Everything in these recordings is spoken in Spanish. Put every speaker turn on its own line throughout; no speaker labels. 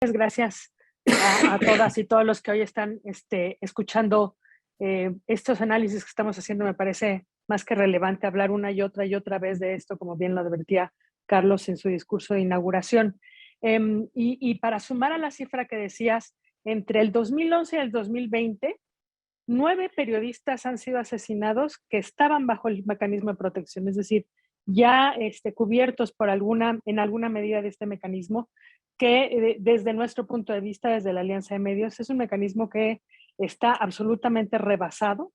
Gracias a todas y todos los que hoy están escuchando estos análisis que estamos haciendo. Me parece más que relevante hablar una y otra vez de esto, como bien lo advertía Carlos en su discurso de inauguración. Y para sumar a la cifra que decías, entre el 2011 y el 2020, 9 periodistas han sido asesinados que estaban bajo el mecanismo de protección, es decir, ya cubiertos por en alguna medida de este mecanismo, que desde nuestro punto de vista, desde la Alianza de Medios, es un mecanismo que está absolutamente rebasado,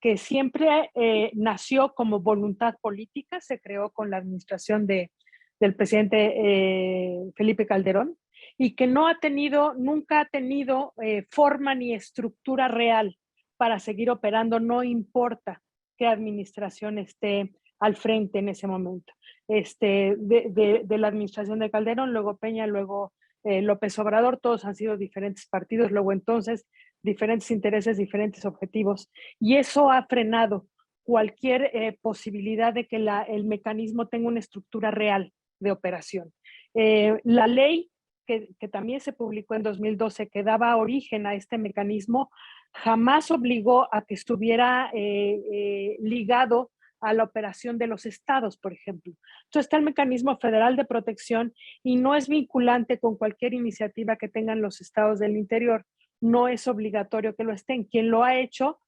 que siempre nació como voluntad política, se creó con la administración del presidente Felipe Calderón, y que nunca ha tenido forma ni estructura real para seguir operando, no importa qué administración esté al frente en ese momento. De la administración de Calderón, luego Peña, luego López Obrador, todos han sido diferentes partidos, luego entonces diferentes intereses, diferentes objetivos, y eso ha frenado cualquier posibilidad de que el mecanismo tenga una estructura real de operación. La ley que también se publicó en 2012, que daba origen a este mecanismo, jamás obligó a que estuviera ligado a la operación de los estados, por ejemplo. Entonces está el mecanismo federal de protección y no es vinculante con cualquier iniciativa que tengan los estados del interior. No es obligatorio que lo estén. Quien lo ha hecho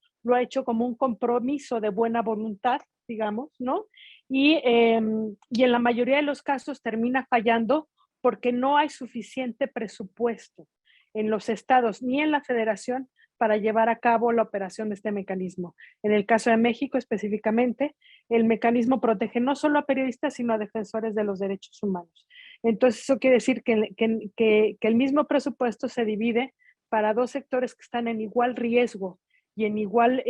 como un compromiso de buena voluntad, digamos, ¿no? Y en la mayoría de los casos termina fallando porque no hay suficiente presupuesto en los estados ni en la federación para llevar a cabo la operación de este mecanismo. En el caso de México específicamente, el mecanismo protege no solo a periodistas, sino a defensores de los derechos humanos. Entonces, eso quiere decir que el mismo presupuesto se divide para dos sectores que están en igual riesgo y en igual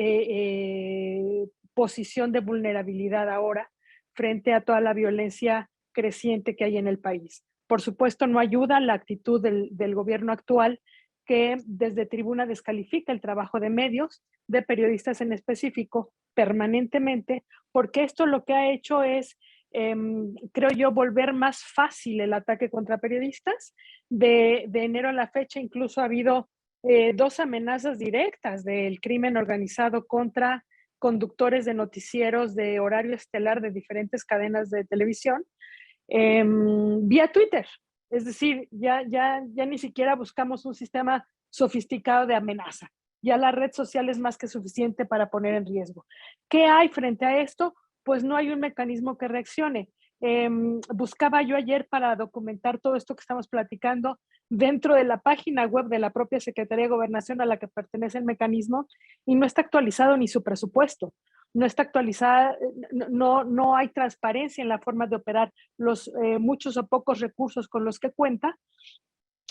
posición de vulnerabilidad ahora frente a toda la violencia creciente que hay en el país. Por supuesto, no ayuda la actitud del gobierno actual, que desde tribuna descalifica el trabajo de medios, de periodistas en específico, permanentemente, porque esto lo que ha hecho es, creo yo, volver más fácil el ataque contra periodistas. De enero a la fecha incluso ha habido 2 amenazas directas del crimen organizado contra conductores de noticieros de horario estelar de diferentes cadenas de televisión, vía Twitter. Es decir, ya ni siquiera buscamos un sistema sofisticado de amenaza. Ya la red social es más que suficiente para poner en riesgo. ¿Qué hay frente a esto? Pues no hay un mecanismo que reaccione. Buscaba yo ayer para documentar todo esto que estamos platicando dentro de la página web de la propia Secretaría de Gobernación a la que pertenece el mecanismo, y no está actualizado ni su presupuesto. No está actualizada, no hay transparencia en la forma de operar los muchos o pocos recursos con los que cuenta.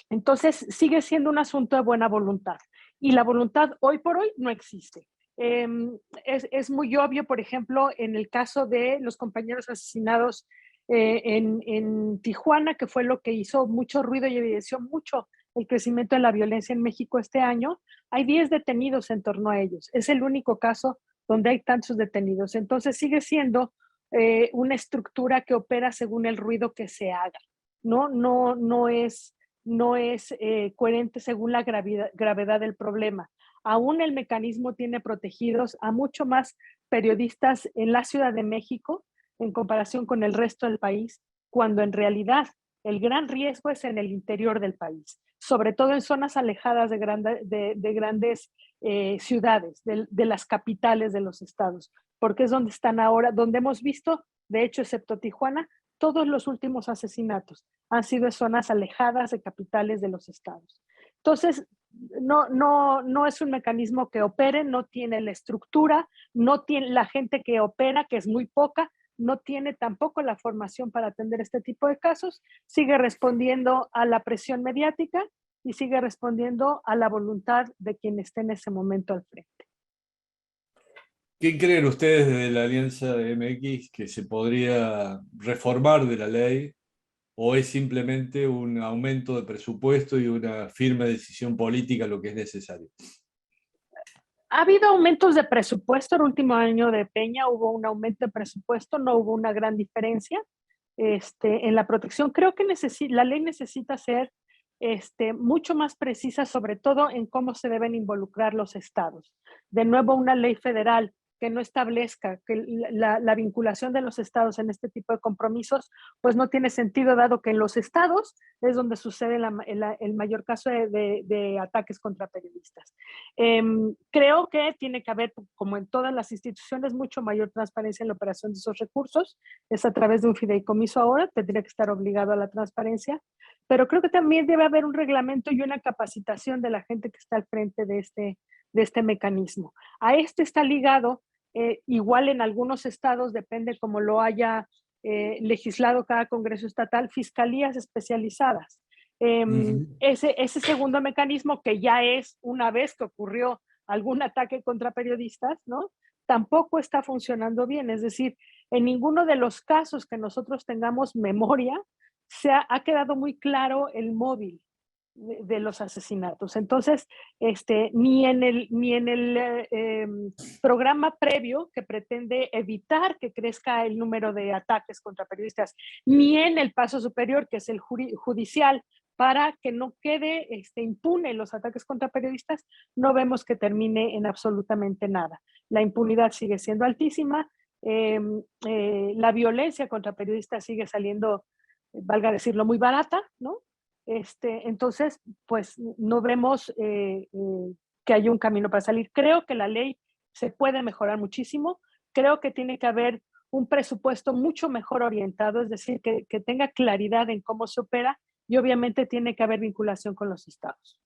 Entonces sigue siendo un asunto de buena voluntad, y la voluntad hoy por hoy no existe. Es muy obvio, por ejemplo, en el caso de los compañeros asesinados en Tijuana, que fue lo que hizo mucho ruido y evidenció mucho el crecimiento de la violencia en México este año. Hay 10 detenidos en torno a ellos. Es el único caso donde hay tantos detenidos. Entonces sigue siendo una estructura que opera según el ruido que se haga. No es coherente según la gravedad del problema. Aún el mecanismo tiene protegidos a mucho más periodistas en la Ciudad de México en comparación con el resto del país, cuando en realidad el gran riesgo es en el interior del país, sobre todo en zonas alejadas de grandes ciudades, de las capitales de los estados, porque es donde están ahora, donde hemos visto, de hecho, excepto Tijuana, todos los últimos asesinatos han sido en zonas alejadas de capitales de los estados. Entonces, no es un mecanismo que opere, no tiene la estructura, no tiene la gente que opera, que es muy poca, no tiene tampoco la formación para atender este tipo de casos, sigue respondiendo a la presión mediática y sigue respondiendo a la voluntad de quien esté en ese momento al frente.
¿Qué creen ustedes de la Alianza de MX, que se podría reformar de la ley, o es simplemente un aumento de presupuesto y una firme decisión política lo que es necesario?
Ha habido aumentos de presupuesto. El último año de Peña hubo un aumento de presupuesto, no hubo una gran diferencia en la protección. Creo que la ley necesita ser mucho más precisas, sobre todo en cómo se deben involucrar los estados. De nuevo, una ley federal que no establezca que la vinculación de los estados en este tipo de compromisos, pues no tiene sentido, dado que en los estados es donde sucede el mayor caso de ataques contra periodistas. Creo que tiene que haber, como en todas las instituciones, mucho mayor transparencia en la operación de esos recursos. Es a través de un fideicomiso ahora, tendría que estar obligado a la transparencia, pero creo que también debe haber un reglamento y una capacitación de la gente que está al frente de este mecanismo. A está ligado, igual en algunos estados, depende cómo lo haya legislado cada Congreso estatal, fiscalías especializadas. Ese segundo mecanismo, que ya es una vez que ocurrió algún ataque contra periodistas, ¿no? Tampoco está funcionando bien. Es decir, en ninguno de los casos que nosotros tengamos memoria, ha quedado muy claro el móvil de los asesinatos. Entonces, ni en el programa previo que pretende evitar que crezca el número de ataques contra periodistas, ni en el paso superior, que es el judicial, para que no quede impune los ataques contra periodistas, no vemos que termine en absolutamente nada. La impunidad sigue siendo altísima, la violencia contra periodistas sigue saliendo, valga decirlo, muy barata, ¿no? Entonces, pues no vemos que haya un camino para salir. Creo que la ley se puede mejorar muchísimo. Creo que tiene que haber un presupuesto mucho mejor orientado, es decir, que tenga claridad en cómo se opera, y obviamente tiene que haber vinculación con los estados.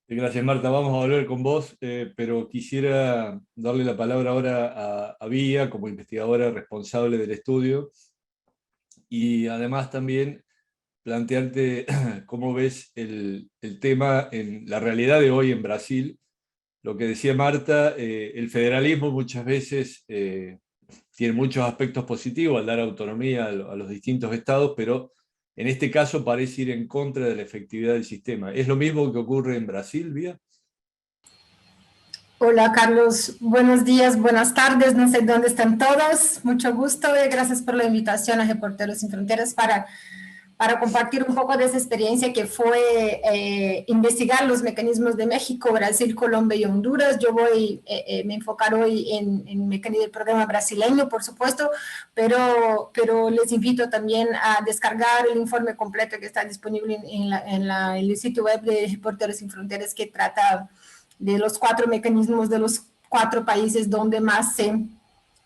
Gracias, Marta. Vamos a volver con vos, pero quisiera darle la palabra ahora a Vía, como investigadora responsable del estudio, y además también plantearte cómo ves el tema en la realidad de hoy en Brasil. Lo que decía Marta, el federalismo muchas veces tiene muchos aspectos positivos al dar autonomía a los distintos estados, pero en este caso parece ir en contra de la efectividad del sistema. ¿Es lo mismo que ocurre en Brasil, Vía?
Hola Carlos, buenos días, buenas tardes, no sé dónde están todos, mucho gusto y gracias por la invitación a Reporteros Sin Fronteras para compartir un poco de esa experiencia que fue investigar los mecanismos de México, Brasil, Colombia y Honduras. Yo voy a me enfocar hoy en el programa brasileño, por supuesto, pero les invito también a descargar el informe completo que está disponible en el sitio web de Reporteros Sin Fronteras, que trata de los 4 mecanismos de los 4 países donde más se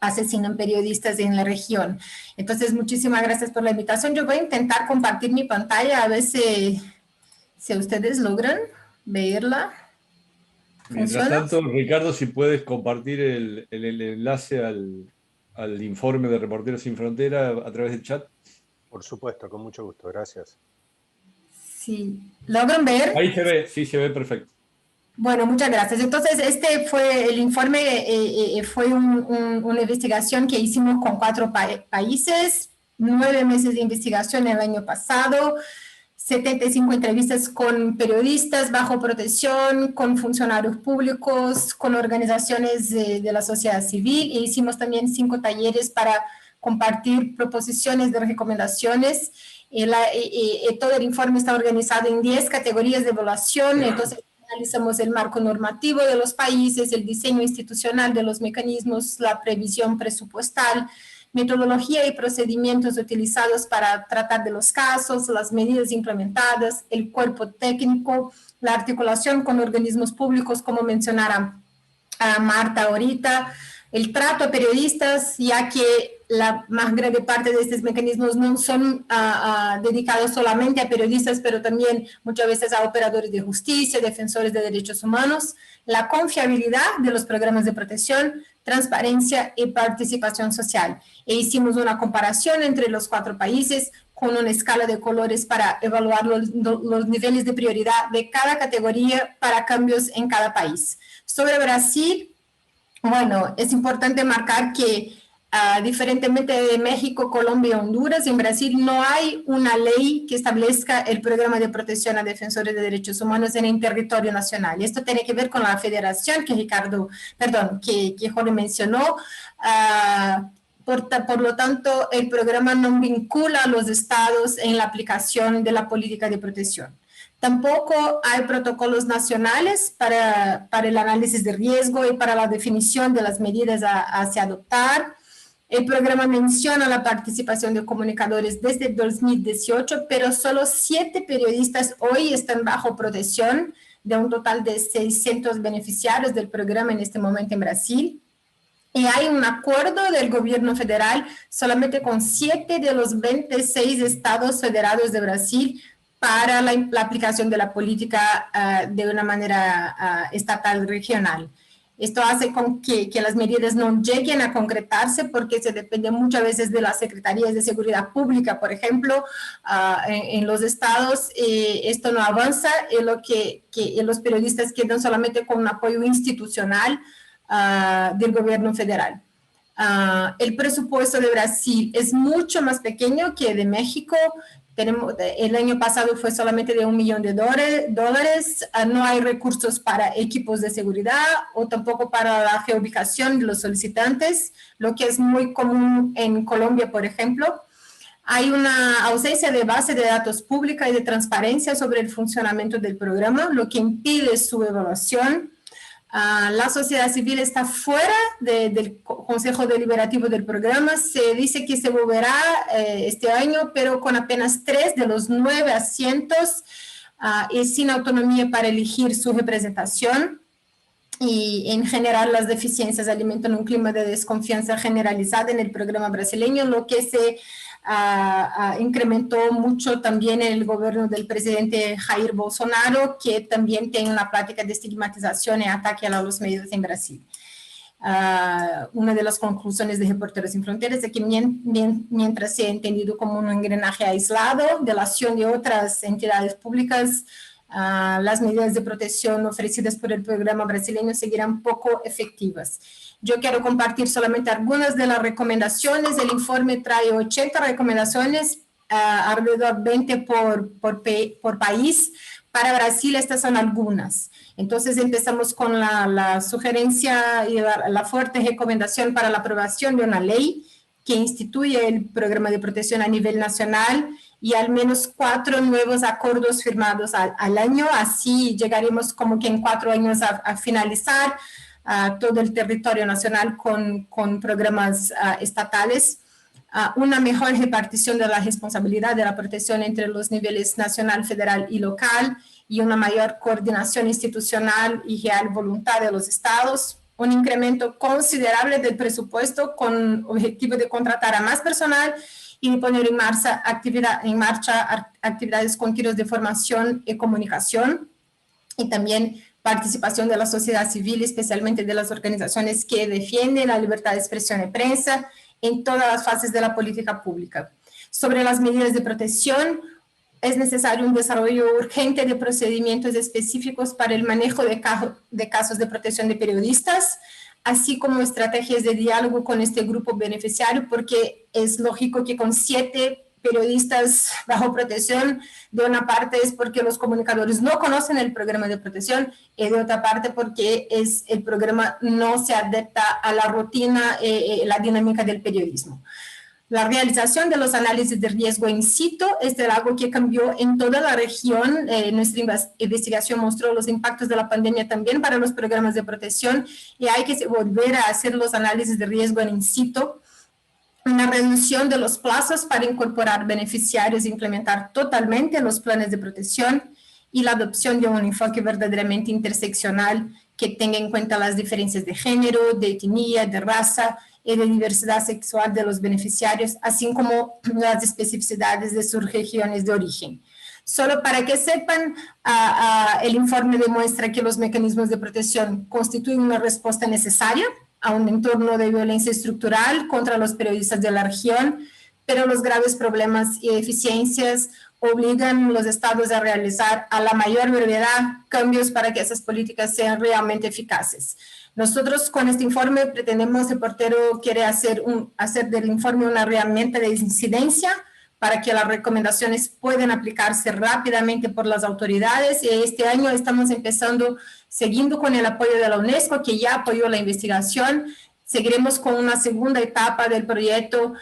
asesinan periodistas en la región. Entonces, muchísimas gracias por la invitación. Yo voy a intentar compartir mi pantalla, a ver si ustedes logran verla.
Mientras tanto, Ricardo, si puedes compartir el enlace al informe de Reporteros Sin Frontera a través del chat.
Por supuesto, con mucho gusto, gracias.
Sí, ¿logran ver?
Ahí se ve, sí, se ve perfecto.
Bueno, muchas gracias. Entonces, este fue el informe, fue una investigación que hicimos con 4 países, 9 meses de investigación el año pasado, 75 entrevistas con periodistas bajo protección, con funcionarios públicos, con organizaciones de la sociedad civil, e hicimos también 5 talleres para compartir proposiciones de recomendaciones. Todo el informe está organizado en 10 categorías de evaluación. Entonces, analizamos el marco normativo de los países, el diseño institucional de los mecanismos, la previsión presupuestal, metodología y procedimientos utilizados para tratar de los casos, las medidas implementadas, el cuerpo técnico, la articulación con organismos públicos, como mencionara Marta ahorita, el trato a periodistas, ya que la más grande parte de estos mecanismos no son dedicados solamente a periodistas, pero también muchas veces a operadores de justicia, defensores de derechos humanos, la confiabilidad de los programas de protección, transparencia y participación social. E hicimos una comparación entre los 4 países con una escala de colores para evaluar los niveles de prioridad de cada categoría para cambios en cada país. Sobre Brasil, bueno, es importante marcar que diferentemente de México, Colombia y Honduras, en Brasil no hay una ley que establezca el programa de protección a defensores de derechos humanos en el territorio nacional. Y esto tiene que ver con la federación que Jorge mencionó, Por lo tanto, el programa no vincula a los estados en la aplicación de la política de protección. Tampoco hay protocolos nacionales para el análisis de riesgo y para la definición de las medidas a adoptar. El programa menciona la participación de comunicadores desde 2018, pero solo 7 periodistas hoy están bajo protección de un total de 600 beneficiarios del programa en este momento en Brasil. Y hay un acuerdo del gobierno federal solamente con 7 de los 26 estados federados de Brasil para la aplicación de la política de una manera estatal regional. Esto hace con que las medidas no lleguen a concretarse porque se depende muchas veces de las secretarías de seguridad pública, por ejemplo, en los estados. Esto no avanza, en lo que los periodistas quedan solamente con un apoyo institucional del gobierno federal. El presupuesto de Brasil es mucho más pequeño que el de México. El año pasado fue solamente de $1 millón. No hay recursos para equipos de seguridad o tampoco para la geoubicación de los solicitantes, lo que es muy común en Colombia, por ejemplo. Hay una ausencia de base de datos pública y de transparencia sobre el funcionamiento del programa, lo que impide su evaluación. La sociedad civil está fuera del Consejo Deliberativo del programa. Se dice que se volverá este año, pero con apenas 3 de los 9 asientos y sin autonomía para elegir su representación. Y en general las deficiencias alimentan un clima de desconfianza generalizada en el programa brasileño, lo que se incrementó mucho también en el gobierno del presidente Jair Bolsonaro, que también tiene una práctica de estigmatización y ataque a los medios en Brasil. Una de las conclusiones de Reporteros Sin Fronteras es que mientras se ha entendido como un engranaje aislado de la acción de otras entidades públicas, las medidas de protección ofrecidas por el programa brasileño seguirán poco efectivas. Yo quiero compartir solamente algunas de las recomendaciones. El informe trae 80 recomendaciones, alrededor 20 por país. Para Brasil estas son algunas. Entonces empezamos con la sugerencia y la fuerte recomendación para la aprobación de una ley que instituye el programa de protección a nivel nacional y al menos 4 nuevos acuerdos firmados al año. Así llegaremos como que en 4 años a finalizar todo el territorio nacional con programas estatales. Una mejor repartición de la responsabilidad de la protección entre los niveles nacional, federal y local, y una mayor coordinación institucional y real voluntad de los estados. Un incremento considerable del presupuesto con objetivo de contratar a más personal y de poner en marcha actividades continuas de formación y comunicación, y también participación de la sociedad civil, especialmente de las organizaciones que defienden la libertad de expresión y prensa en todas las fases de la política pública. Sobre las medidas de protección, es necesario un desarrollo urgente de procedimientos específicos para el manejo de casos de protección de periodistas, así como estrategias de diálogo con este grupo beneficiario, porque es lógico que con 7 periodistas bajo protección, de una parte es porque los comunicadores no conocen el programa de protección, y de otra parte porque el programa no se adapta a la rutina, la dinámica del periodismo. La realización de los análisis de riesgo in situ es algo que cambió en toda la región. Nuestra investigación mostró los impactos de la pandemia también para los programas de protección, y hay que volver a hacer los análisis de riesgo in situ. Una reducción de los plazos para incorporar beneficiarios e implementar totalmente los planes de protección, y la adopción de un enfoque verdaderamente interseccional que tenga en cuenta las diferencias de género, de etnia, de raza y de diversidad sexual de los beneficiarios, así como las especificidades de sus regiones de origen. Solo para que sepan, el informe demuestra que los mecanismos de protección constituyen una respuesta necesaria a un entorno de violencia estructural contra los periodistas de la región, pero los graves problemas y deficiencias obligan a los estados a realizar a la mayor brevedad cambios para que esas políticas sean realmente eficaces. Nosotros con este informe pretendemos, Reportero quiere hacer del informe una herramienta de incidencia para que las recomendaciones puedan aplicarse rápidamente por las autoridades, y este año estamos empezando, siguiendo con el apoyo de la UNESCO, que ya apoyó la investigación, Seguiremos con una segunda etapa del proyecto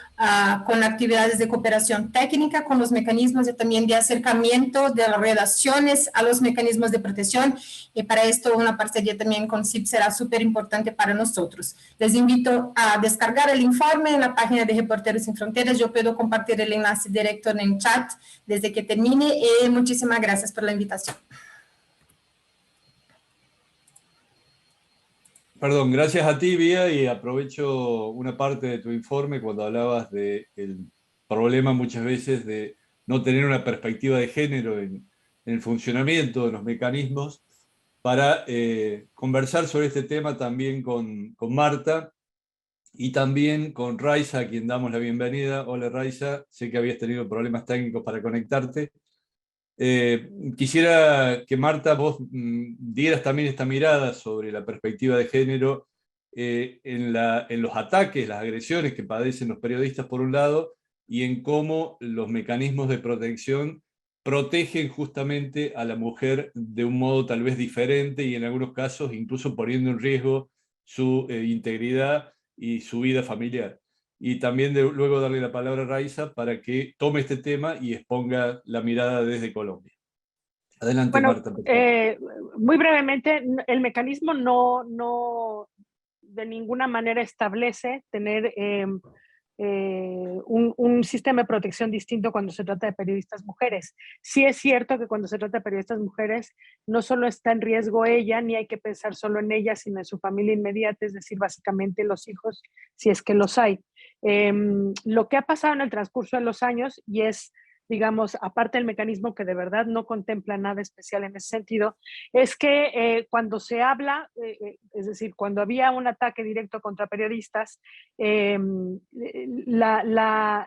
con actividades de cooperación técnica, con los mecanismos también de acercamiento de las relaciones a los mecanismos de protección, y para esto una parcería también con CIP será súper importante para nosotros. Les invito a descargar el informe en la página de Reporteros Sin Fronteras. Yo puedo compartir el enlace directo en el chat desde que termine, y muchísimas gracias por la invitación.
Perdón, gracias a ti, Bia, y aprovecho una parte de tu informe cuando hablabas del problema muchas veces de no tener una perspectiva de género en el funcionamiento de los mecanismos, para conversar sobre este tema también con Marta y también con Raiza, a quien damos la bienvenida. Hola Raiza, sé que habías tenido problemas técnicos para conectarte. Quisiera que Marta, vos dieras también esta mirada sobre la perspectiva de género en los ataques, las agresiones que padecen los periodistas por un lado, y en cómo los mecanismos de protección protegen justamente a la mujer de un modo tal vez diferente y en algunos casos incluso poniendo en riesgo su integridad y su vida familiar. Y también luego darle la palabra a Raiza para que tome este tema y exponga la mirada desde Colombia. Adelante,
Bueno,
Marta.
muy brevemente, el mecanismo no de ninguna manera establece tener un sistema de protección distinto cuando se trata de periodistas mujeres. Sí es cierto que cuando se trata de periodistas mujeres, no solo está en riesgo ella, ni hay que pensar solo en ella, sino en su familia inmediata, es decir, básicamente los hijos, si es que los hay. Lo que ha pasado en el transcurso de los años, y es, digamos, aparte del mecanismo que de verdad no contempla nada especial en ese sentido, es que cuando se habla, es decir, cuando había un ataque directo contra periodistas, la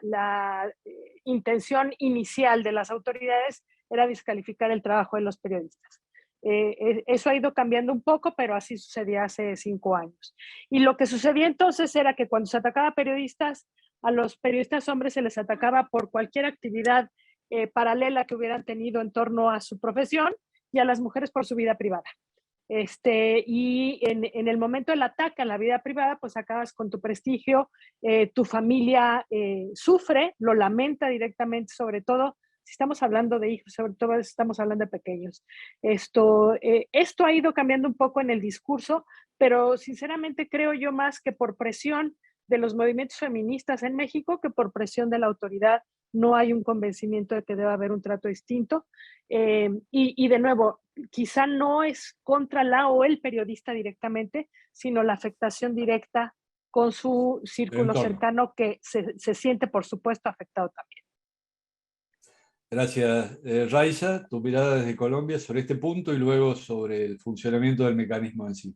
intención inicial de las autoridades era descalificar el trabajo de los periodistas. Eso ha ido cambiando un poco, pero así sucedía hace 5 años. Y lo que sucedía entonces era que cuando se atacaba a periodistas, a los periodistas hombres se les atacaba por cualquier actividad paralela que hubieran tenido en torno a su profesión, y a las mujeres por su vida privada. Y en el momento del ataque a la vida privada, pues acabas con tu prestigio, tu familia sufre, lo lamenta directamente, sobre todo si estamos hablando de hijos, sobre todo si estamos hablando de pequeños. Esto ha ido cambiando un poco en el discurso, pero sinceramente creo yo más que por presión de los movimientos feministas en México que por presión de la autoridad. No hay un convencimiento de que deba haber un trato distinto. Y de nuevo, quizá no es contra la o el periodista directamente, sino la afectación directa con su círculo cercano que se siente, por supuesto, afectado también.
Gracias, Raiza. Tu mirada desde Colombia sobre este punto y luego sobre el funcionamiento del mecanismo en sí.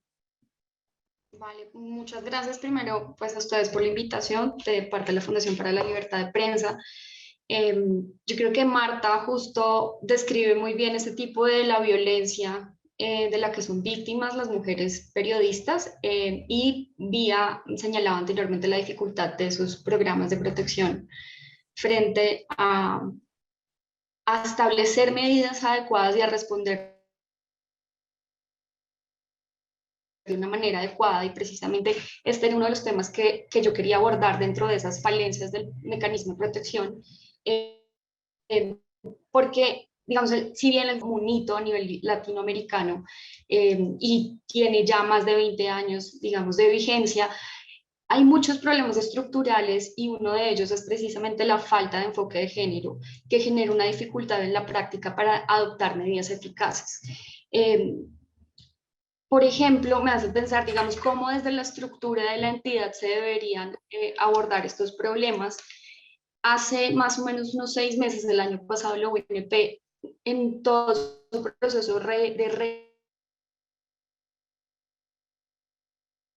Vale, muchas gracias primero pues a ustedes por la invitación de parte de la Fundación para la Libertad de Prensa. Yo creo que Marta justo describe muy bien este tipo de la violencia de la que son víctimas las mujeres periodistas, y Bia señalaba anteriormente la dificultad de sus programas de protección frente a establecer medidas adecuadas y a responder de una manera adecuada, y precisamente este era uno de los temas que yo quería abordar dentro de esas falencias del mecanismo de protección, porque, digamos, si bien es un hito a nivel latinoamericano y tiene ya más de 20 años, digamos, de vigencia, hay muchos problemas estructurales y uno de ellos es precisamente la falta de enfoque de género, que genera una dificultad en la práctica para adoptar medidas eficaces. Por ejemplo, me hace pensar, digamos, cómo desde la estructura de la entidad se deberían abordar estos problemas. Hace más o menos unos 6 meses, el año pasado, la UNP, en todo su proceso de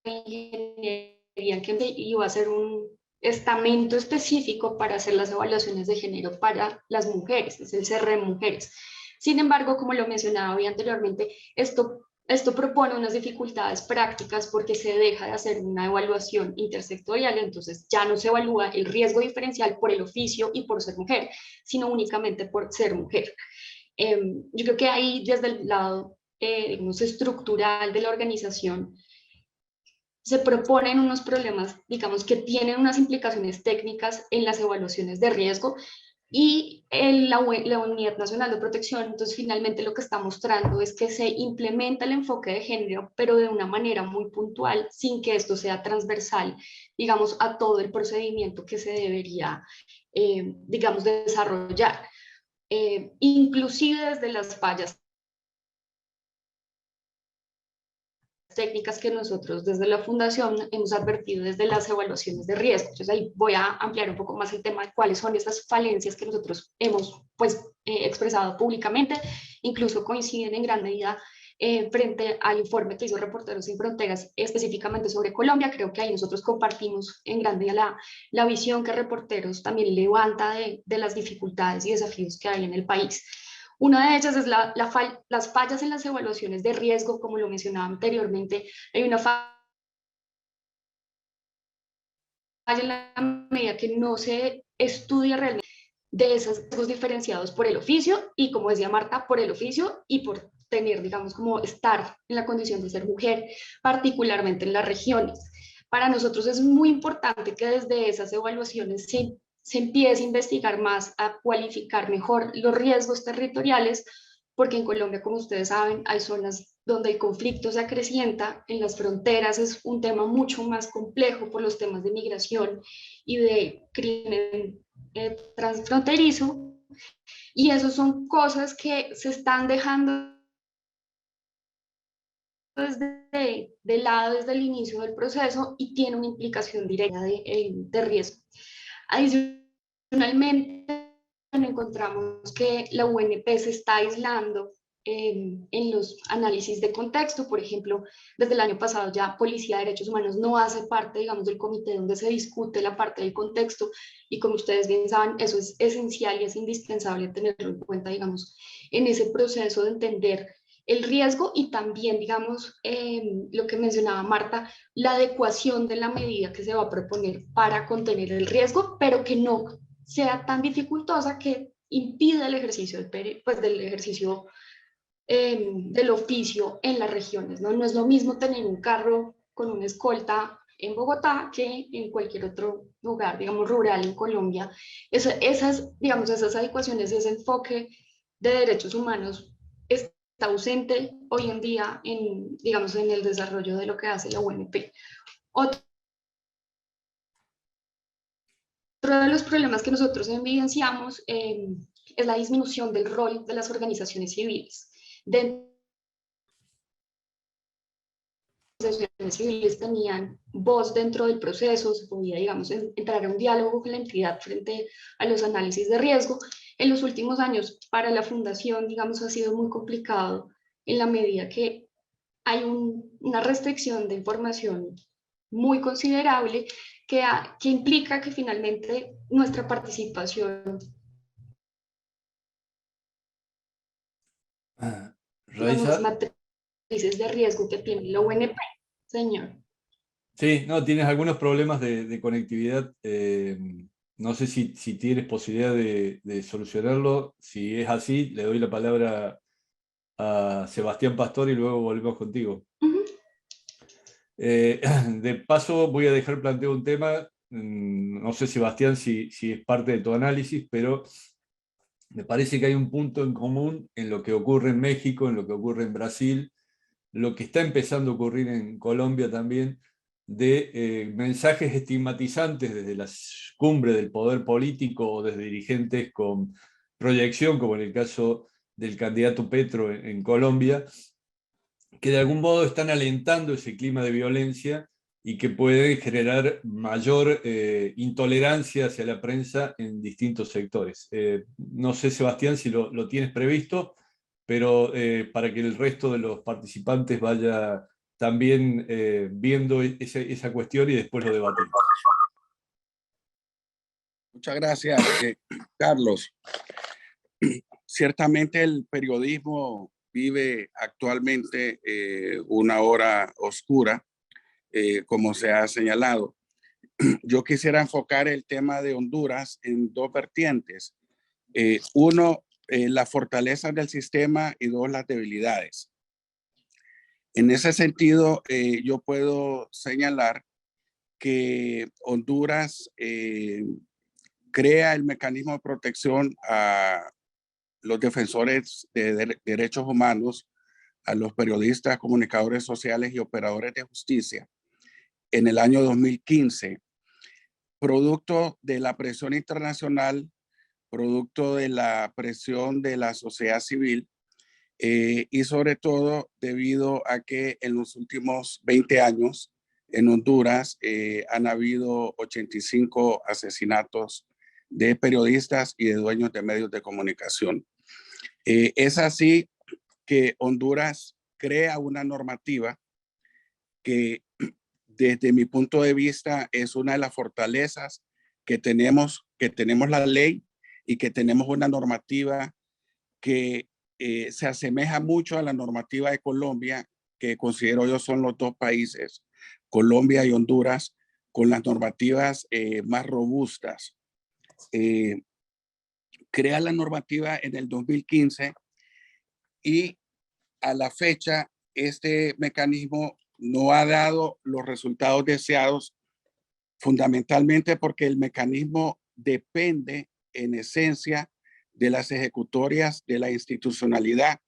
reingeniería, que iba a ser un estamento específico para hacer las evaluaciones de género para las mujeres, es el CR Mujeres. Sin embargo, como lo mencionaba hoy anteriormente, esto propone unas dificultades prácticas porque se deja de hacer una evaluación intersectorial, entonces ya no se evalúa el riesgo diferencial por el oficio y por ser mujer, sino únicamente por ser mujer. Yo creo que ahí desde el lado digamos, estructural de la organización se proponen unos problemas, digamos, que tienen unas implicaciones técnicas en las evaluaciones de riesgo y la Unidad Nacional de Protección. Entonces, finalmente lo que está mostrando es que se implementa el enfoque de género, pero de una manera muy puntual, sin que esto sea transversal, digamos, a todo el procedimiento que se debería, digamos, desarrollar. Inclusive desde las fallas técnicas que nosotros desde la Fundación hemos advertido desde las evaluaciones de riesgo. Entonces ahí voy a ampliar un poco más el tema de cuáles son esas falencias que nosotros hemos expresado públicamente, incluso coinciden en gran medida frente al informe que hizo Reporteros Sin Fronteras específicamente sobre Colombia. Creo que ahí nosotros compartimos en gran medida la visión que Reporteros también levanta de las dificultades y desafíos que hay en el país. Una de ellas es las fallas en las evaluaciones de riesgo, como lo mencionaba anteriormente. Hay una falla en la medida que no se estudia realmente de esos riesgos diferenciados por el oficio y, como decía Marta, por el oficio y por tener, digamos, como estar en la condición de ser mujer, particularmente en las regiones. Para nosotros es muy importante que desde esas evaluaciones se empiece a investigar más, a cualificar mejor los riesgos territoriales, porque en Colombia, como ustedes saben, hay zonas donde el conflicto se acrecienta, en las fronteras es un tema mucho más complejo por los temas de migración y de crimen transfronterizo, y eso son cosas que se están dejando de lado desde el inicio del proceso y tiene una implicación directa de riesgo. Adicionalmente, encontramos que la UNP se está aislando en los análisis de contexto. Por ejemplo, desde el año pasado ya Policía de Derechos Humanos no hace parte, digamos, del comité donde se discute la parte del contexto, y como ustedes bien saben, eso es esencial y es indispensable tenerlo en cuenta, digamos, en ese proceso de entender el riesgo y también, digamos, lo que mencionaba Marta, la adecuación de la medida que se va a proponer para contener el riesgo, pero que no sea tan dificultosa que impida el ejercicio del ejercicio del oficio en las regiones, ¿no? No es lo mismo tener un carro con una escolta en Bogotá que en cualquier otro lugar, digamos, rural en Colombia. Digamos, esas adecuaciones, ese enfoque de derechos humanos está ausente hoy en día digamos, en el desarrollo de lo que hace la UNP. Otro de los problemas que nosotros evidenciamos es la disminución del rol de las organizaciones civiles. Dentro de las organizaciones civiles tenían voz dentro del proceso, se podía, digamos, entrar a un diálogo con la entidad frente a los análisis de riesgo. En los últimos años, para la fundación, digamos, ha sido muy complicado en la medida que hay una restricción de información muy considerable que implica que finalmente nuestra participación, digamos, matrices de riesgo que tiene la UNP. Señor.
Sí, no, tienes algunos problemas de conectividad. No sé si tienes posibilidad de solucionarlo. Si es así, le doy la palabra a Sebastián Pastor y luego volvemos contigo. De paso, voy a dejar planteado un tema. No sé, Sebastián, si es parte de tu análisis, pero me parece que hay un punto en común en lo que ocurre en México, en lo que ocurre en Brasil, lo que está empezando a ocurrir en Colombia también, de mensajes estigmatizantes desde la cumbre del poder político o desde dirigentes con proyección, como en el caso del candidato Petro en Colombia, que de algún modo están alentando ese clima de violencia y que pueden generar mayor intolerancia hacia la prensa en distintos sectores. No sé, Sebastián, si lo tienes previsto, pero para que el resto de los participantes vaya también viendo esa cuestión y después lo debatimos.
Muchas gracias, Carlos. Ciertamente el periodismo vive actualmente una hora oscura, como se ha señalado. Yo quisiera enfocar el tema de Honduras en dos vertientes. Uno, las fortalezas del sistema, y dos, las debilidades. En ese sentido, yo puedo señalar que Honduras crea el mecanismo de protección a los defensores de derechos humanos, a los periodistas, comunicadores sociales y operadores de justicia en el año 2015, producto de la presión internacional, producto de la presión de la sociedad civil y sobre todo debido a que en los últimos 20 años en Honduras han habido 85 asesinatos de periodistas y de dueños de medios de comunicación. Es así que Honduras crea una normativa que desde mi punto de vista es una de las fortalezas que tenemos la ley y que tenemos una normativa que se asemeja mucho a la normativa de Colombia, que considero yo son los dos países, Colombia y Honduras, con las normativas más robustas. Crea la normativa en el 2015 y a la fecha este mecanismo no ha dado los resultados deseados, fundamentalmente porque el mecanismo depende en esencia de las ejecutorias de la institucionalidad,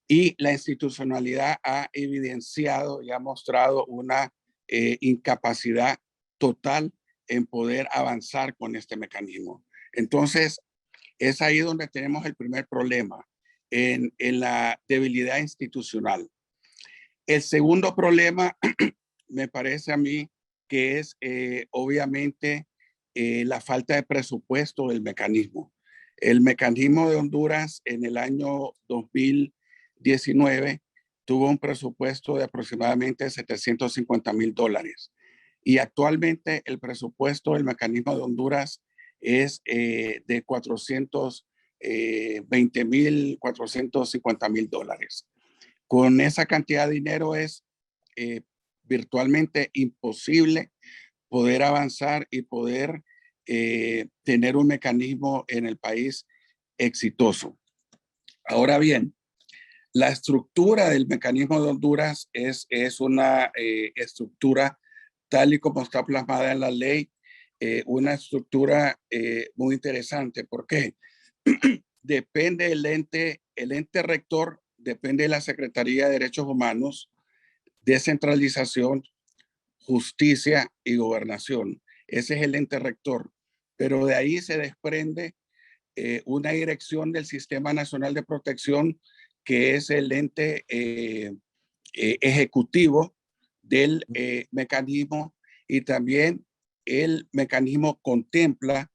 y la institucionalidad ha evidenciado y ha mostrado una incapacidad total en poder avanzar con este mecanismo. Entonces, es ahí donde tenemos el primer problema, en la debilidad institucional. El segundo problema me parece a mí que es obviamente la falta de presupuesto del mecanismo. El mecanismo de Honduras en el año 2019 tuvo un presupuesto de aproximadamente $750,000 y actualmente el presupuesto del mecanismo de Honduras es de $450,000. Con esa cantidad de dinero es virtualmente imposible poder avanzar y poder tener un mecanismo en el país exitoso. Ahora bien, la estructura del mecanismo de Honduras es una estructura tal y como está plasmada en la ley, una estructura muy interesante. ¿Por qué? Depende el ente rector, depende de la Secretaría de Derechos Humanos, Descentralización, Justicia y Gobernación. Ese es el ente rector. Pero de ahí se desprende una dirección del Sistema Nacional de Protección, que es el ente ejecutivo del mecanismo, y también el mecanismo contempla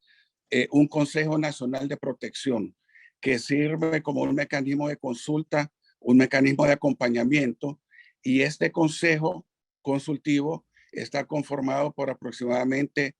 un Consejo Nacional de Protección que sirve como un mecanismo de consulta, un mecanismo de acompañamiento, y este consejo consultivo está conformado por aproximadamente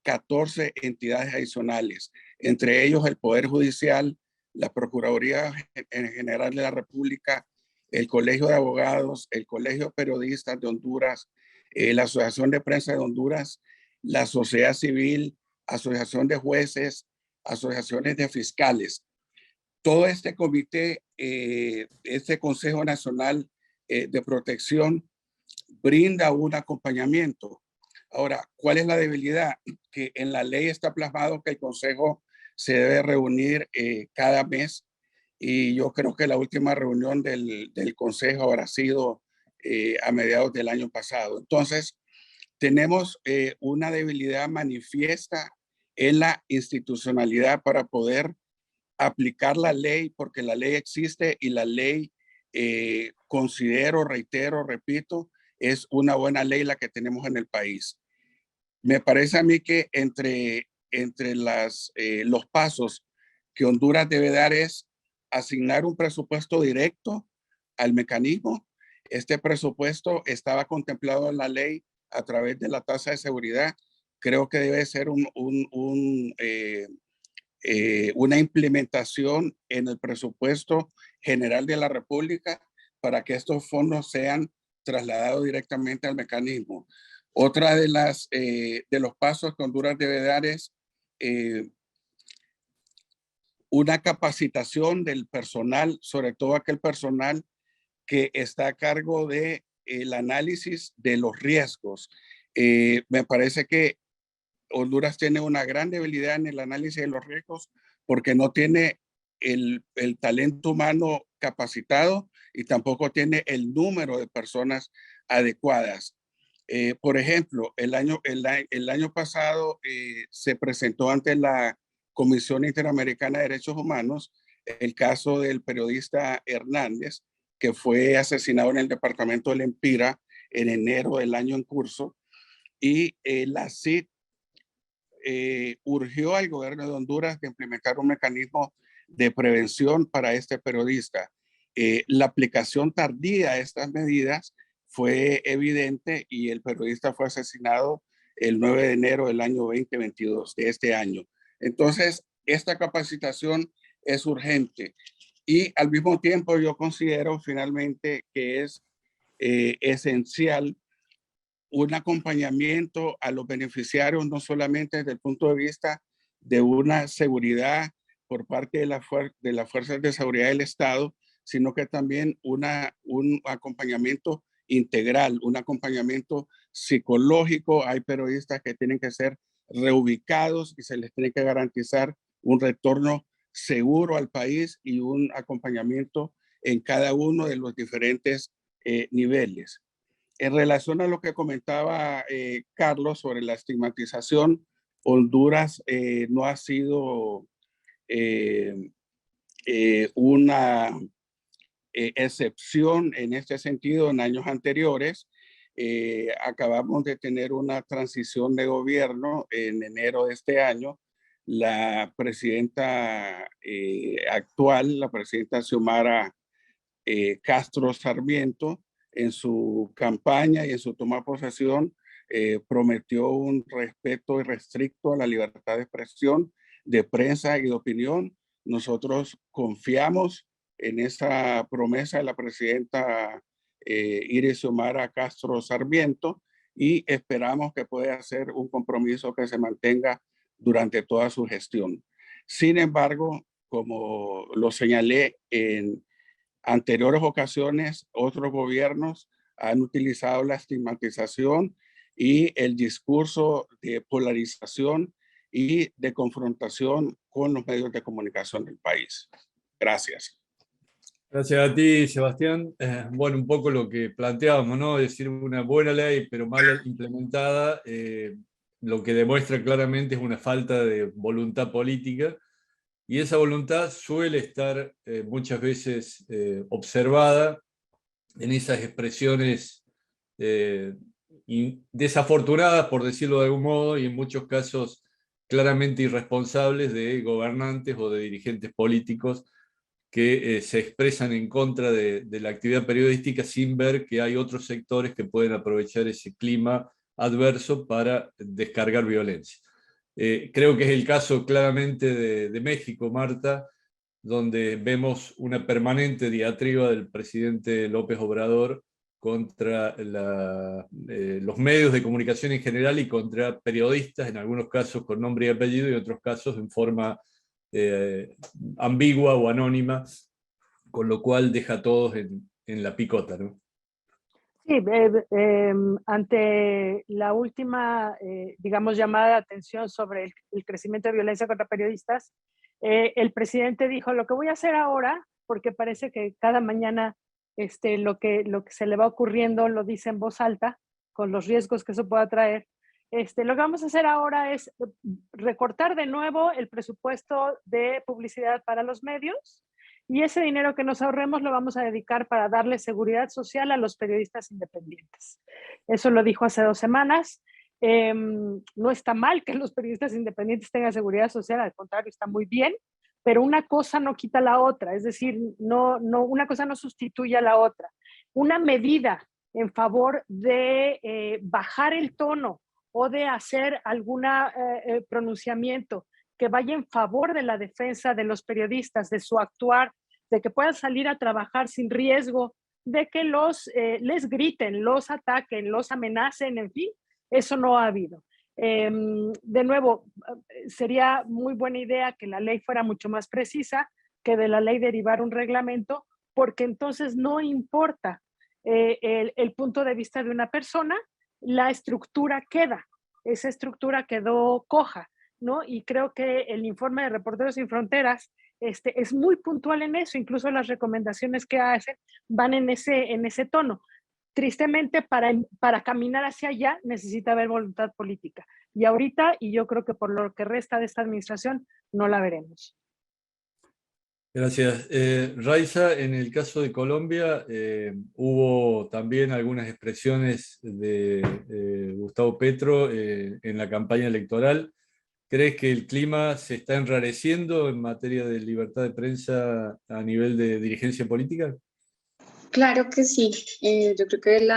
14 entidades adicionales, entre ellos el Poder Judicial, la Procuraduría General de la República, el Colegio de Abogados, el Colegio de Periodistas de Honduras, la Asociación de Prensa de Honduras, la sociedad civil, asociación de jueces, asociaciones de fiscales. Todo este comité, este Consejo Nacional de Protección, brinda un acompañamiento. Ahora, ¿cuál es la debilidad? Que en la ley está plasmado que el Consejo se debe reunir cada mes, y yo creo que la última reunión del Consejo habrá sido a mediados del año pasado. Entonces, tenemos una debilidad manifiesta en la institucionalidad para poder aplicar la ley, porque la ley existe y la ley, considero, reitero, repito, es una buena ley la que tenemos en el país. Me parece a mí que entre los pasos que Honduras debe dar es asignar un presupuesto directo al mecanismo. Este presupuesto estaba contemplado en la ley a través de la tasa de seguridad. Creo que debe ser una implementación en el presupuesto general de la República para que estos fondos sean trasladados directamente al mecanismo. Otra de los pasos que Honduras debe dar es una capacitación del personal, sobre todo aquel personal que está a cargo de el análisis de los riesgos. Me parece que Honduras tiene una gran debilidad en el análisis de los riesgos porque no tiene el talento humano capacitado y tampoco tiene el número de personas adecuadas. Por ejemplo, el año pasado se presentó ante la Comisión Interamericana de Derechos Humanos el caso del periodista Hernández, que fue asesinado en el departamento del Empira en enero del año en curso, y la CID urgió al gobierno de Honduras de implementar un mecanismo de prevención para este periodista. La aplicación tardía de estas medidas fue evidente y el periodista fue asesinado el 9 de enero del año 2022, de este año. Entonces, esta capacitación es urgente y al mismo tiempo yo considero finalmente que es esencial un acompañamiento a los beneficiarios, no solamente desde el punto de vista de una seguridad por parte de las fuerzas de seguridad del Estado, sino que también un acompañamiento integral, un acompañamiento psicológico. Hay periodistas que tienen que ser reubicados y se les tiene que garantizar un retorno seguro al país y un acompañamiento en cada uno de los diferentes niveles. En relación a lo que comentaba Carlos sobre la estigmatización, Honduras no ha sido una excepción en este sentido en años anteriores. Acabamos de tener una transición de gobierno en enero de este año. La presidenta actual, la presidenta Xiomara Castro Sarmiento, en su campaña y en su toma de posesión, prometió un respeto irrestricto a la libertad de expresión, de prensa y de opinión. Nosotros confiamos en esa promesa de la presidenta Iris Xiomara Castro Sarmiento y esperamos que pueda ser un compromiso que se mantenga durante toda su gestión. Sin embargo, como lo señalé en anteriores ocasiones, otros gobiernos han utilizado la estigmatización y el discurso de polarización y de confrontación con los medios de comunicación del país. Gracias.
Gracias a ti, Sebastián. Bueno, un poco lo que planteábamos, ¿no? Es decir, una buena ley, pero mal implementada, lo que demuestra claramente es una falta de voluntad política. Y esa voluntad suele estar muchas veces observada en esas expresiones desafortunadas, por decirlo de algún modo, y en muchos casos claramente irresponsables de gobernantes o de dirigentes políticos que se expresan en contra de la actividad periodística sin ver que hay otros sectores que pueden aprovechar ese clima adverso para descargar violencia. Creo que es el caso claramente de México, Marta, donde vemos una permanente diatriba del presidente López Obrador contra los medios de comunicación en general y contra periodistas, en algunos casos con nombre y apellido y en otros casos en forma ambigua o anónima, con lo cual deja a todos en la picota, ¿no?
Sí, ante la última, digamos, llamada de atención sobre el crecimiento de violencia contra periodistas, el presidente dijo, lo que voy a hacer ahora, porque parece que cada mañana lo que se le va ocurriendo lo dice en voz alta, con los riesgos que eso pueda traer, lo que vamos a hacer ahora es recortar de nuevo el presupuesto de publicidad para los medios, y ese dinero que nos ahorremos lo vamos a dedicar para darle seguridad social a los periodistas independientes. Eso lo dijo hace 2 semanas. No está mal que los periodistas independientes tengan seguridad social, al contrario, está muy bien, pero una cosa no quita la otra, es decir, una cosa no sustituye a la otra. Una medida en favor de bajar el tono o de hacer algún pronunciamiento que vaya en favor de la defensa de los periodistas, de su actuar, de que puedan salir a trabajar sin riesgo, de que les griten, los ataquen, los amenacen, en fin, eso no ha habido. De nuevo, sería muy buena idea que la ley fuera mucho más precisa, que de la ley derivar un reglamento, porque entonces no importa el punto de vista de una persona, la estructura queda, esa estructura quedó coja, ¿no? Y creo que el informe de Reporteros Sin Fronteras es muy puntual en eso, incluso las recomendaciones que hacen van en ese tono. Tristemente, para caminar hacia allá necesita haber voluntad política. Y ahorita, y yo creo que por lo que resta de esta administración, no la veremos.
Gracias. Raiza, en el caso de Colombia, hubo también algunas expresiones de Gustavo Petro en la campaña electoral. ¿Crees que el clima se está enrareciendo en materia de libertad de prensa a nivel de dirigencia política?
Claro que sí. Yo creo que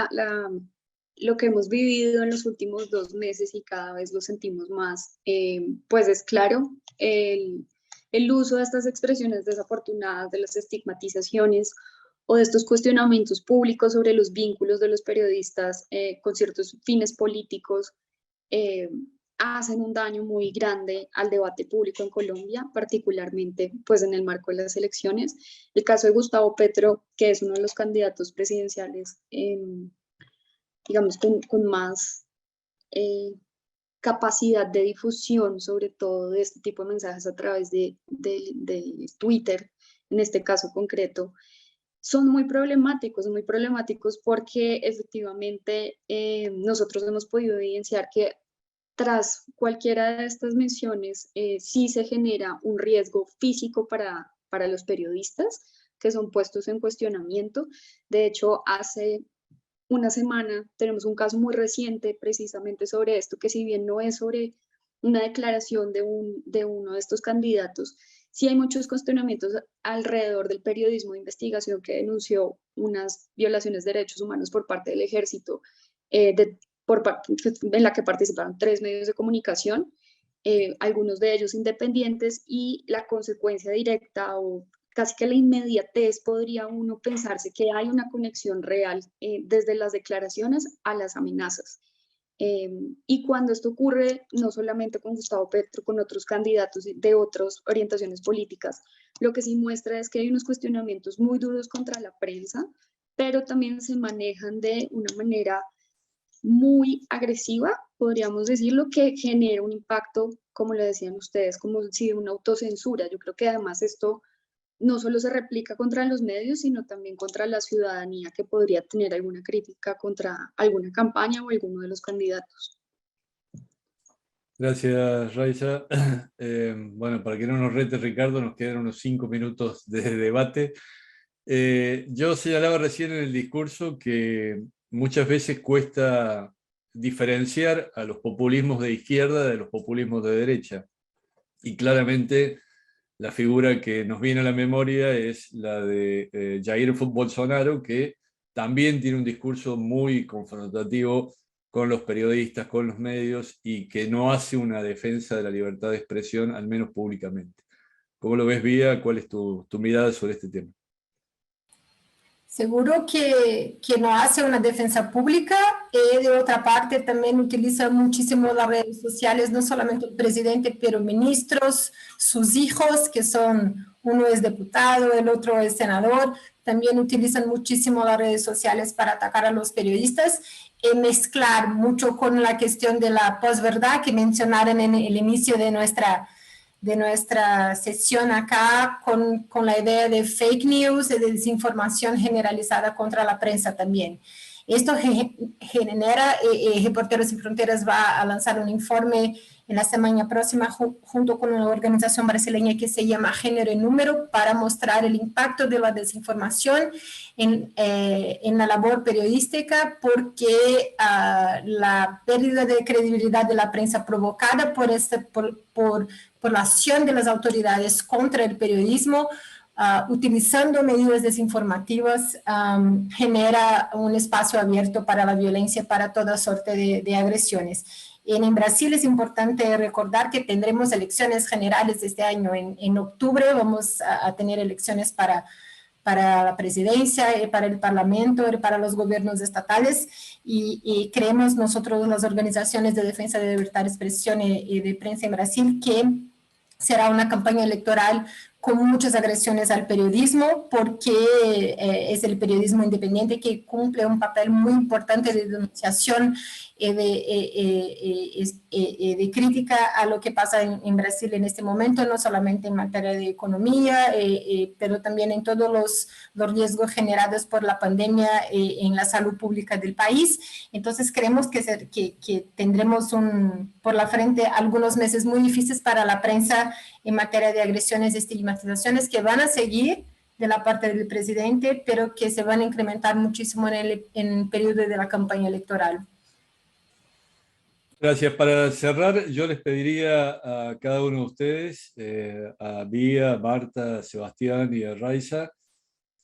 lo que hemos vivido en los últimos 2 meses y cada vez lo sentimos más, pues es claro, el uso de estas expresiones desafortunadas, de las estigmatizaciones o de estos cuestionamientos públicos sobre los vínculos de los periodistas con ciertos fines políticos, hacen un daño muy grande al debate público en Colombia, particularmente pues en el marco de las elecciones. El caso de Gustavo Petro, que es uno de los candidatos presidenciales, digamos, con más capacidad de difusión, sobre todo de este tipo de mensajes a través de Twitter, en este caso concreto, son muy problemáticos porque efectivamente nosotros hemos podido evidenciar que tras cualquiera de estas menciones, sí se genera un riesgo físico para los periodistas que son puestos en cuestionamiento. De hecho, hace una semana tenemos un caso muy reciente precisamente sobre esto, que si bien no es sobre una declaración de uno de estos candidatos, sí hay muchos cuestionamientos alrededor del periodismo de investigación que denunció unas violaciones de derechos humanos por parte del ejército, en la que participaron 3 medios de comunicación, algunos de ellos independientes, y la consecuencia directa o casi que la inmediatez podría uno pensarse que hay una conexión real desde las declaraciones a las amenazas. Y cuando esto ocurre, no solamente con Gustavo Petro, con otros candidatos de otras orientaciones políticas, lo que sí muestra es que hay unos cuestionamientos muy duros contra la prensa, pero también se manejan de una manera muy agresiva, podríamos decirlo, que genera un impacto, como lo decían ustedes, como si de una autocensura. Yo creo que además esto no solo se replica contra los medios, sino también contra la ciudadanía que podría tener alguna crítica contra alguna campaña o alguno de los candidatos.
Gracias, Raiza. Bueno, para que no nos rete Ricardo, nos quedan unos 5 minutos de debate. Yo señalaba recién en el discurso que muchas veces cuesta diferenciar a los populismos de izquierda de los populismos de derecha. Y claramente la figura que nos viene a la memoria es la de Jair Bolsonaro, que también tiene un discurso muy confrontativo con los periodistas, con los medios, y que no hace una defensa de la libertad de expresión, al menos públicamente. ¿Cómo lo ves, Vía? ¿Cuál es tu mirada sobre este tema?
Seguro que no hace una defensa pública y de otra parte también utiliza muchísimo las redes sociales, no solamente el presidente, pero ministros, sus hijos, que son, uno es diputado, el otro es senador, también utilizan muchísimo las redes sociales para atacar a los periodistas y mezclar mucho con la cuestión de la posverdad que mencionaron en el inicio de nuestra sesión acá, con la idea de fake news, de desinformación generalizada contra la prensa también. Esto genera, Reporteros Sin Fronteras va a lanzar un informe en la semana próxima junto con una organización brasileña que se llama Género y Número, para mostrar el impacto de la desinformación en la labor periodística, porque la pérdida de credibilidad de la prensa provocada por la acción de las autoridades contra el periodismo, utilizando medidas desinformativas, genera un espacio abierto para la violencia, para toda suerte de agresiones. En Brasil es importante recordar que tendremos elecciones generales este año. En octubre vamos a tener elecciones para la presidencia, para el parlamento, para los gobiernos estatales, y creemos nosotros, las organizaciones de defensa de libertad de expresión y de prensa en Brasil, que será una campaña electoral con muchas agresiones al periodismo, porque es el periodismo independiente que cumple un papel muy importante de denunciación y de crítica a lo que pasa en Brasil en este momento, no solamente en materia de economía, pero también en todos los riesgos generados por la pandemia en la salud pública del país. Entonces creemos que tendremos por la frente algunos meses muy difíciles para la prensa en materia de agresiones y estigmatizaciones que van a seguir de la parte del presidente, pero que se van a incrementar muchísimo en el periodo de la campaña electoral.
Gracias. Para cerrar, yo les pediría a cada uno de ustedes, a Bía, a Marta, a Sebastián y a Raiza,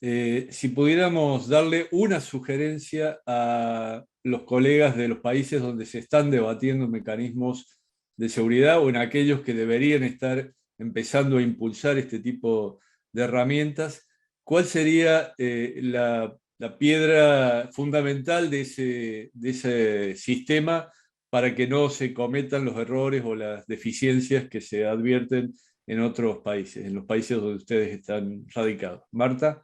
si pudiéramos darle una sugerencia a los colegas de los países donde se están debatiendo mecanismos de seguridad o en aquellos que deberían estar empezando a impulsar este tipo de herramientas, ¿cuál sería la piedra fundamental de ese sistema para que no se cometan los errores o las deficiencias que se advierten en otros países, en los países donde ustedes están radicados? Marta.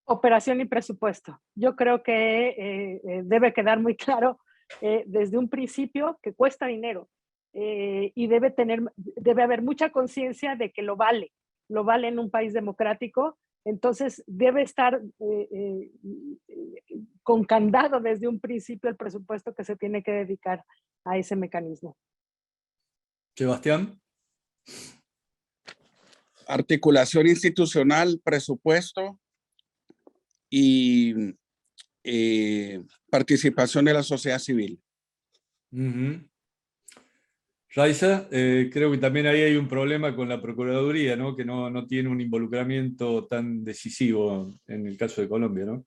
Operación y presupuesto. Yo creo que debe quedar muy claro desde un principio que cuesta dinero y debe haber mucha conciencia de que lo vale en un país democrático. Entonces debe estar con candado desde un principio el presupuesto que se tiene que dedicar a ese mecanismo.
Sebastián.
Articulación institucional, presupuesto y participación de la sociedad civil.
Raiza, creo que también ahí hay un problema con la Procuraduría, ¿no? Que no tiene un involucramiento tan decisivo en el caso de Colombia, ¿no?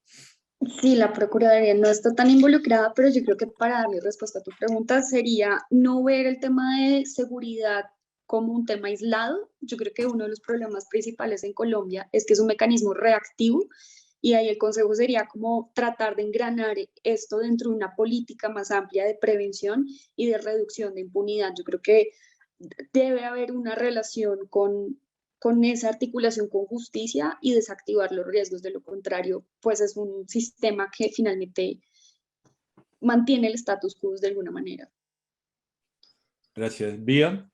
Sí, la Procuraduría no está tan involucrada, pero yo creo que para darle respuesta a tu pregunta sería no ver el tema de seguridad como un tema aislado. Yo creo que uno de los problemas principales en Colombia es que es un mecanismo reactivo y ahí el consejo sería como tratar de engranar esto dentro de una política más amplia de prevención y de reducción de impunidad. Yo creo que debe haber una relación con esa articulación con justicia y desactivar los riesgos. De lo contrario, pues es un sistema que finalmente mantiene el status quo de alguna manera.
Gracias. Bía.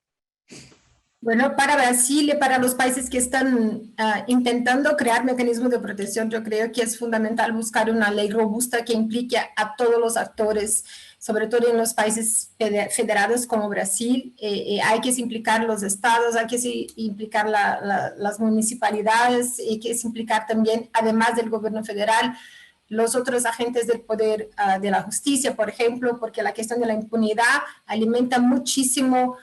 Bueno, para Brasil y para los países que están intentando crear mecanismos de protección, yo creo que es fundamental buscar una ley robusta que implique a todos los actores, sobre todo en los países federados como Brasil. Hay que implicar los estados, hay que implicar las municipalidades, hay que implicar también, además del gobierno federal, los otros agentes del poder de la justicia, por ejemplo, porque la cuestión de la impunidad alimenta muchísimo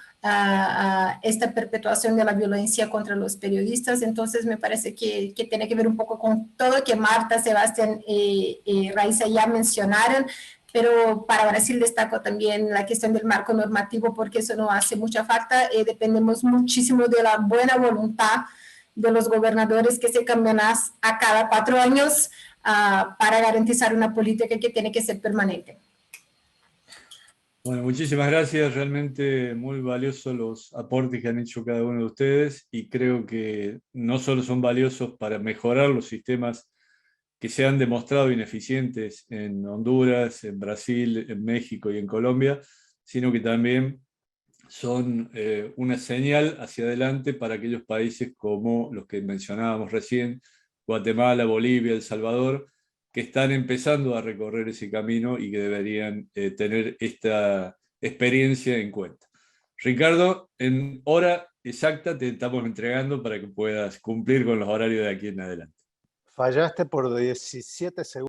esta perpetuación de la violencia contra los periodistas. Entonces me parece que tiene que ver un poco con todo que Marta, Sebastián y Raiza ya mencionaron, pero para Brasil destaco también la cuestión del marco normativo porque eso no hace mucha falta. Dependemos muchísimo de la buena voluntad de los gobernadores que se cambian a cada 4 años para garantizar una política que tiene que ser permanente.
Bueno, muchísimas gracias. Realmente muy valiosos los aportes que han hecho cada uno de ustedes y creo que no solo son valiosos para mejorar los sistemas que se han demostrado ineficientes en Honduras, en Brasil, en México y en Colombia, sino que también son una señal hacia adelante para aquellos países como los que mencionábamos recién, Guatemala, Bolivia, El Salvador, que están empezando a recorrer ese camino y que deberían tener esta experiencia en cuenta. Ricardo, en hora exacta te estamos entregando para que puedas cumplir con los horarios de aquí en adelante.
Fallaste por 17 segundos.